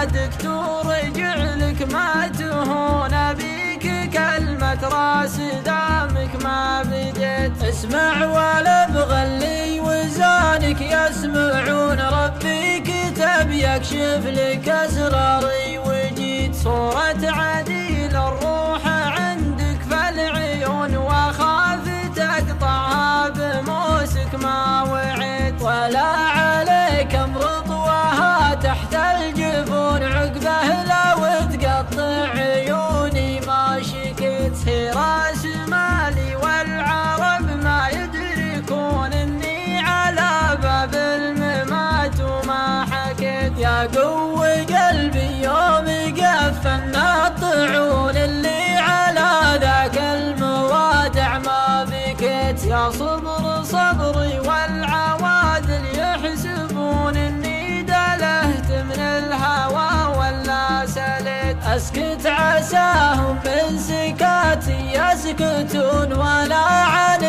دكتور يجعلك ما تهون بيك كلمة راس دامك ما بديت. اسمع ولا بغلي وزانك يسمعون ربي كتب يكشف لك اسراري وجيت. صورة عديل الروح عندك فالعيون واخاف تقطعها بموسك ما وعيت. ولا عليك امرض وها تحت الجفون عقبه لو تقطع عيوني ما شكيت. هي راس مالي والعرب ما يدركون اني على باب الممات وما حكيت. يا قوي قلبي يوم قفلنا الطعون اللي على ذاك الموادع ما بكيت. يا صبر صبري والعوادل يحسبون اني دلهت من الهوى ولا سليت. اسكت عساهم من سكاتي يسكتون ولا عن